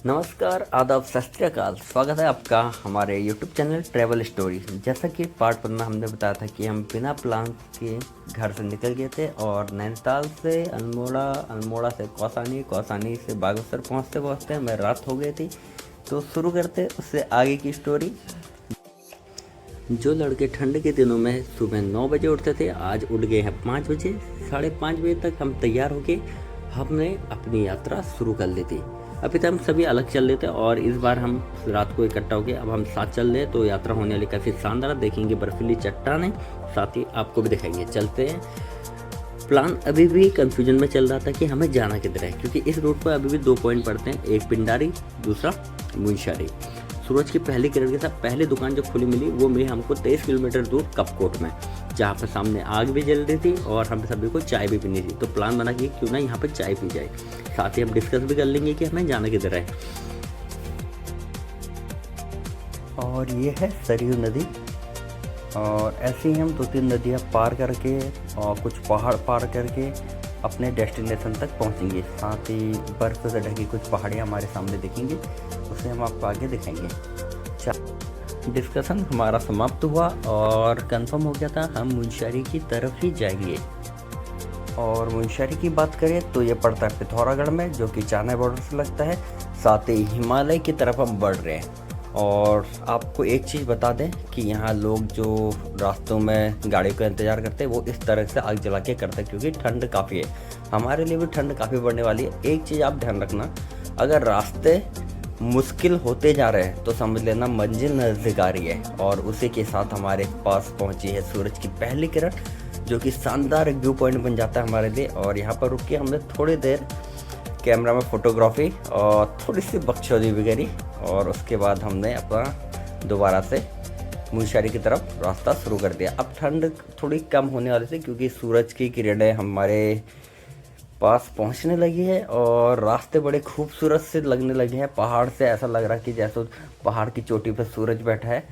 नमस्कार, आदाब, सत श्री अकाल। स्वागत है आपका हमारे YouTube चैनल ट्रैवल स्टोरी। जैसा कि पार्ट 1 में हमने बताया था कि हम बिना प्लान के घर से निकल गए थे और नैनीताल से अल्मोड़ा, अल्मोड़ा से कौसानी, कौसानी से बागेश्वर पहुँचते पहुँचते हमें रात हो गई थी। तो शुरू करते उससे आगे की स्टोरी। जो लड़के ठंड के दिनों में सुबह 9 बजे उठते थे, आज उठ गए हैं 5 बजे। 5:30 बजे तक हम तैयार होके हमने अपनी यात्रा शुरू कर ली थी। अभी तक हम सभी अलग चल रहे थे और इस बार हम रात को इकट्ठा हो गए। अब हम साथ चल रहे हैं तो यात्रा होने वाली काफ़ी शानदार। देखेंगे बर्फीली चट्टानें, साथ ही आपको भी दिखाएंगे। चलते हैं। प्लान अभी भी कंफ्यूजन में चल रहा था कि हमें जाना किधर है, क्योंकि इस रूट पर अभी भी 2 पॉइंट पड़ते हैं, एक पिंडारी, दूसरा मुंशियारी। सूरज की पहली किरण के साथ पहली दुकान जो खुली मिली वो मिली हमको 23 किलोमीटर दूर कपकोट में, जहाँ पर सामने आग भी जल रही थी और हम सभी को चाय भी पीनी थी। तो प्लान बना कि क्यों ना यहाँ पर चाय पी जाए। साथ ही हम डिस्कस भी कर लेंगे कि हमें जाना किधर है। और ये है सरयू नदी और ऐसे ही हम 2-3 नदियाँ पार करके और कुछ पहाड़ पार करके अपने डेस्टिनेशन तक पहुँचेंगे। साथ ही बर्फ़ से ढकी कुछ पहाड़ियाँ हमारे सामने दिखेंगी, उसे हम आपको आगे दिखाएंगे। डिस्कशन हमारा समाप्त हुआ और कंफर्म हो गया था हम मुंशियारी की तरफ ही जाएंगे। और मुंशियारी की बात करें तो ये पड़ता है पिथौरागढ़ में, जो कि चाइना बॉर्डर से लगता है। साथ ही हिमालय की तरफ हम बढ़ रहे हैं। और आपको एक चीज़ बता दें कि यहाँ लोग जो रास्तों में गाड़ी का इंतज़ार करते हैं वो इस तरह से आग जला के करते हैं, क्योंकि ठंड काफ़ी है। हमारे लिए भी ठंड काफ़ी बढ़ने वाली है। एक चीज़ आप ध्यान रखना, अगर रास्ते मुश्किल होते जा रहे हैं तो समझ लेना मंजिल नज़दीक आ रही है। और उसी के साथ हमारे पास पहुंची है सूरज की पहली किरण, जो कि शानदार एक व्यू पॉइंट बन जाता है हमारे लिए। और यहाँ पर रुक के हमने थोड़ी देर कैमरा में फ़ोटोग्राफी और थोड़ी सी बकचोदी भी करी और उसके बाद हमने अपना दोबारा से मुंशियारी की तरफ रास्ता शुरू कर दिया। अब ठंड थोड़ी कम होने वाली थी, क्योंकि सूरज की किरणें हमारे पास पहुंचने लगी है और रास्ते बड़े खूबसूरत से लगने लगे हैं। पहाड़ से ऐसा लग रहा है कि जैसे पहाड़ की चोटी पर सूरज बैठा है।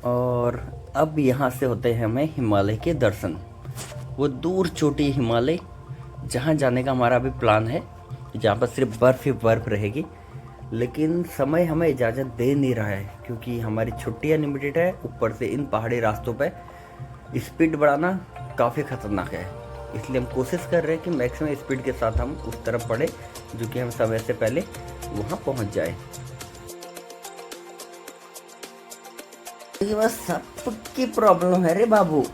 और अब यहाँ से होते हैं हमें हिमालय के दर्शन। वो दूर चोटी हिमालय, जहाँ जाने का हमारा अभी प्लान है, जहाँ पर सिर्फ बर्फ़ ही बर्फ़ रहेगी। लेकिन समय हमें इजाज़त दे नहीं रहा है, क्योंकि हमारी छुट्टियाँ लिमिटेड है। ऊपर से इन पहाड़ी रास्तों पर स्पीड बढ़ाना काफ़ी ख़तरनाक है, इसलिए हम कोशिश कर रहे हैं कि मैक्सिमम स्पीड के साथ हम उस तरफ बढ़े, जो कि हम समय से पहले वहाँ पहुँच जाए। ये बस सबकी प्रॉब्लम है रे बाबू।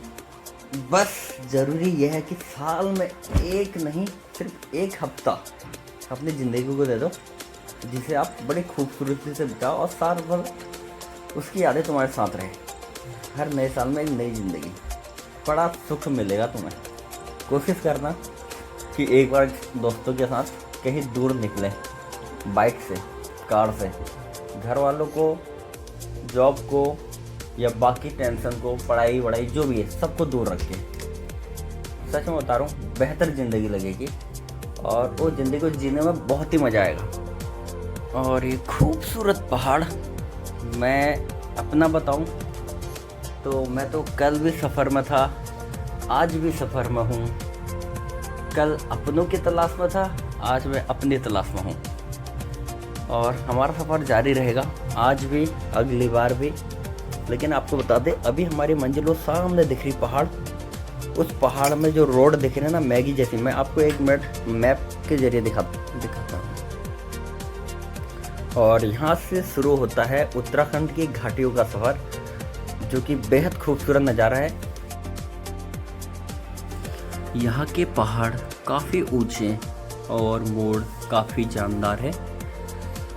बस ज़रूरी यह है कि साल में एक नहीं, सिर्फ एक हफ्ता अपनी ज़िंदगी को दे दो, जिसे आप बड़ी खूबसूरती से बिताओ और साल भर उसकी यादें तुम्हारे साथ रहे। हर नए साल में एक नई ज़िंदगी, बड़ा सुख मिलेगा तुम्हें। कोशिश करना कि एक बार दोस्तों के साथ कहीं दूर निकलें, बाइक से, कार से। घर वालों को, जॉब को या बाकी टेंशन को, पढ़ाई वढ़ाई जो भी है, सबको दूर रख के, सच में बता रहा हूँ, बेहतर ज़िंदगी लगेगी और वो ज़िंदगी को जीने में बहुत ही मज़ा आएगा। और ये खूबसूरत पहाड़, मैं अपना बताऊँ तो मैं तो कल भी सफ़र में था, आज भी सफ़र में हूँ। कल अपनों की तलाश में था, आज मैं अपनी तलाश में हूँ। और हमारा सफ़र जारी रहेगा, आज भी, अगली बार भी। लेकिन आपको बता दें, अभी हमारी मंजिल वो सामने दिख रही पहाड़, उस पहाड़ में जो रोड दिख रहे हैं ना, मैगी जैसी। मैं आपको 1 मिनट मैप के जरिए दिखाता हूँ। और यहाँ से शुरू होता है उत्तराखंड की घाटियों का सफ़र, जो कि बेहद खूबसूरत नज़ारा है। यहाँ के पहाड़ काफ़ी ऊंचे और मोड़ काफ़ी जानदार है।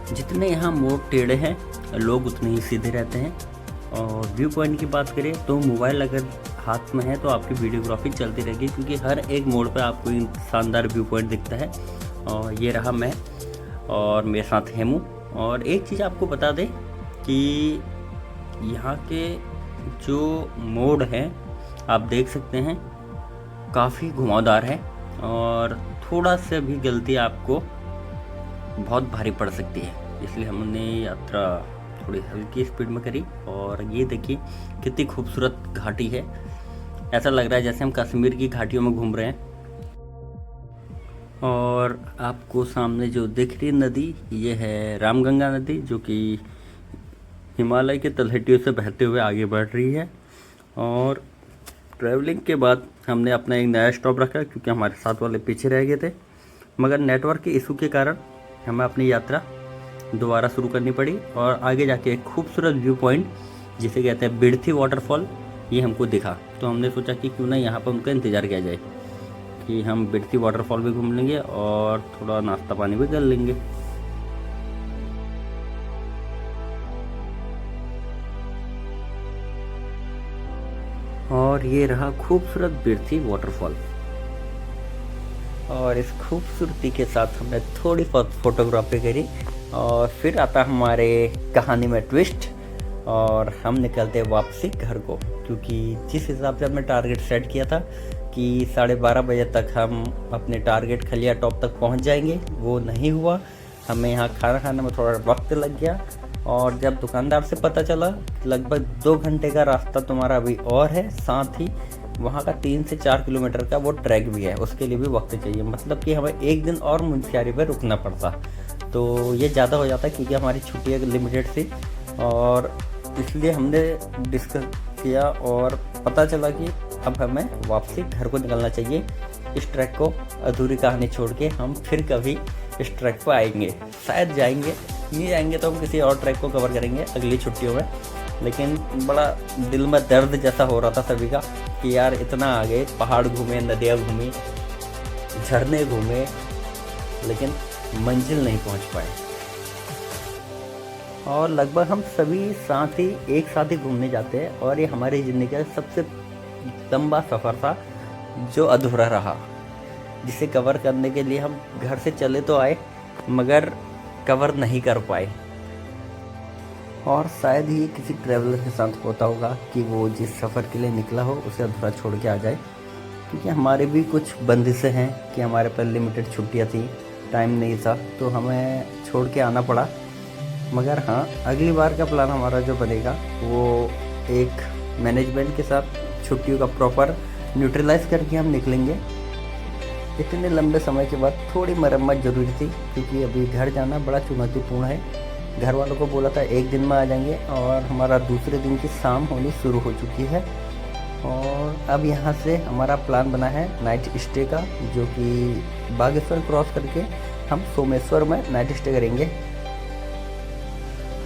जितने यहाँ मोड़ टेढ़े हैं, लोग उतने ही सीधे रहते हैं। और व्यू पॉइंट की बात करें तो मोबाइल अगर हाथ में है तो आपकी वीडियोग्राफी चलती रहेगी, क्योंकि हर एक मोड़ पर आपको शानदार व्यू पॉइंट दिखता है। और ये रहा मैं और मेरे साथ हेमू। और एक चीज़ आपको बता दें कि यहाँ के जो मोड़ हैं आप देख सकते हैं, काफ़ी घुमावदार है और थोड़ा सा भी गलती आपको बहुत भारी पड़ सकती है। इसलिए हमने यात्रा थोड़ी हल्की स्पीड में करी। और ये देखिए कितनी खूबसूरत घाटी है, ऐसा लग रहा है जैसे हम कश्मीर की घाटियों में घूम रहे हैं। और आपको सामने जो दिख रही नदी ये है रामगंगा नदी, जो कि हिमालय के तलहटियों से बहते हुए आगे बढ़ रही है। और ट्रैवलिंग के बाद हमने अपना एक नया स्टॉप रखा क्योंकि हमारे साथ वाले पीछे रह गए थे, मगर नेटवर्क के इशू के कारण हमें अपनी यात्रा दोबारा शुरू करनी पड़ी। और आगे जाके एक खूबसूरत व्यू पॉइंट जिसे कहते हैं बिड़थी वाटरफॉल, ये हमको दिखा। तो हमने सोचा कि क्यों ना यहाँ पर उनका इंतज़ार किया जाए कि हम बिड़थी वाटरफॉल भी घूम लेंगे और थोड़ा नाश्ता पानी भी कर लेंगे। और ये रहा खूबसूरत बिड़थी वाटरफॉल। और इस खूबसूरती के साथ हमने थोड़ी बहुत फोटोग्राफी करी और फिर आता हमारे कहानी में ट्विस्ट, और हम निकलते वापसी घर को, क्योंकि जिस हिसाब से हमने टारगेट सेट किया था कि 12:30 बजे तक हम अपने टारगेट खलिया टॉप तक पहुंच जाएंगे, वो नहीं हुआ। हमें यहाँ खाना खाने में थोड़ा वक्त लग गया, और जब दुकानदार से पता चला लगभग 2 घंटे का रास्ता तुम्हारा अभी और है, साथ ही वहाँ का 3 से 4 किलोमीटर का वो ट्रैक भी है, उसके लिए भी वक्त चाहिए, मतलब कि हमें एक दिन और मुंशियारी पर रुकना पड़ता। तो ये ज़्यादा हो जाता क्योंकि हमारी छुट्टियाँ लिमिटेड थी, और इसलिए हमने डिस्कस किया और पता चला कि अब हमें वापसी घर को निकलना चाहिए। इस ट्रैक को अधूरी कहानी छोड़ के हम फिर कभी इस ट्रैक पर आएंगे, शायद जाएंगे, नहीं जाएंगे तो हम किसी और ट्रैक को कवर करेंगे अगली छुट्टियों में। लेकिन बड़ा दिल में दर्द जैसा हो रहा था सभी का कि यार इतना आगे पहाड़ घूमे, नदियाँ घूमी, झरने घूमे, लेकिन मंजिल नहीं पहुंच पाए। और लगभग हम सभी साथ ही एक साथ ही घूमने जाते हैं, और ये हमारी ज़िंदगी का सबसे लंबा सफ़र था जो अधूरा रहा, जिसे कवर करने के लिए हम घर से चले तो आए मगर कवर नहीं कर पाए। और शायद ही किसी ट्रैवलर के साथ होता होगा कि वो जिस सफ़र के लिए निकला हो उसे अधूरा छोड़ के आ जाए, क्योंकि हमारे भी कुछ बंदिशें हैं कि हमारे पास लिमिटेड छुट्टियां थी, टाइम नहीं था, तो हमें छोड़ के आना पड़ा। मगर हाँ, अगली बार का प्लान हमारा जो बनेगा वो एक मैनेजमेंट के साथ छुट्टियों का प्रॉपर न्यूट्रलाइज करके हम निकलेंगे। इतने लंबे समय के बाद थोड़ी मरम्मत ज़रूरी थी, क्योंकि अभी घर जाना बड़ा चुनौतीपूर्ण है। घर वालों को बोला था एक दिन में आ जाएंगे, और हमारा दूसरे दिन की शाम होनी शुरू हो चुकी है। और अब यहाँ से हमारा प्लान बना है नाइट स्टे का, जो कि बागेश्वर क्रॉस करके हम सोमेश्वर में नाइट स्टे करेंगे।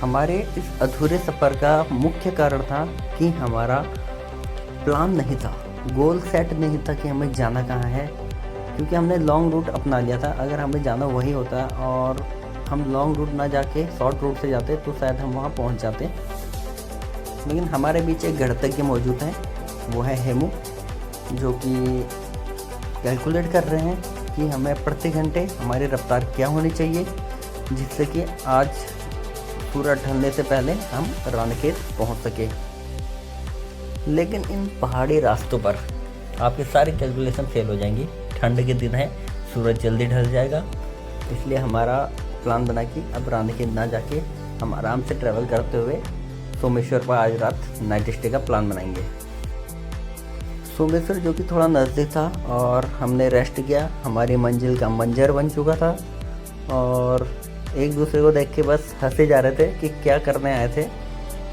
हमारे इस अधूरे सफ़र का मुख्य कारण था कि हमारा प्लान नहीं था, गोल सेट नहीं था कि हमें जाना कहाँ है, क्योंकि हमने लॉन्ग रूट अपना लिया था। अगर हमें जाना वही होता और हम लॉन्ग रूट ना जाके शॉर्ट रूट से जाते तो शायद हम वहाँ पहुँच जाते। लेकिन हमारे बीच एक गणतज्ञ मौजूद है, वो है हेमू, जो कि कैलकुलेट कर रहे हैं कि हमें प्रति घंटे हमारी रफ्तार क्या होनी चाहिए, जिससे कि आज सूरज ढलने से पहले हम रानीखेत पहुँच सके। लेकिन इन पहाड़ी रास्तों पर आपके सारी कैलकुलेशन फेल हो जाएंगी। ठंड के दिन है, सूरज जल्दी ढल जाएगा, इसलिए हमारा प्लान बना कि अब रानीखेत ना जाके हम आराम से ट्रैवल करते हुए सोमेश्वर पर आज रात नाइट स्टे का प्लान बनाएंगे। सोमेश्वर जो कि थोड़ा नज़दीक था और हमने रेस्ट किया, हमारी मंजिल का मंजर बन चुका था, और एक दूसरे को देख के बस हंसे जा रहे थे कि क्या करने आए थे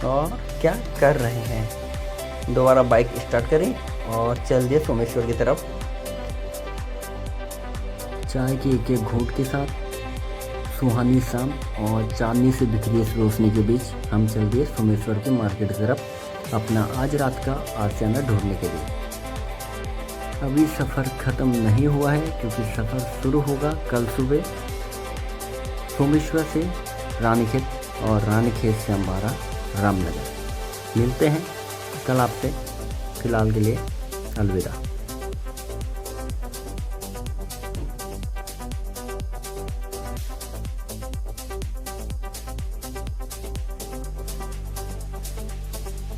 और क्या कर रहे हैं। दोबारा बाइक स्टार्ट करी और चल दिए सोमेश्वर की तरफ। चाय के एक घूंट के साथ सुहानी शाम और चांदनी से बिखरी इस रोशनी के बीच हम चल दिए सोमेश्वर के मार्केट की तरफ अपना आज रात का आशियाना ढूंढने के लिए। अभी सफ़र ख़त्म नहीं हुआ है, क्योंकि सफ़र शुरू होगा कल सुबह सोमेश्वर से रानीखेत और रानीखेत से अम्बारा रामनगर। मिलते हैं कल आपसे, फ़िलहाल के लिए अलविदा।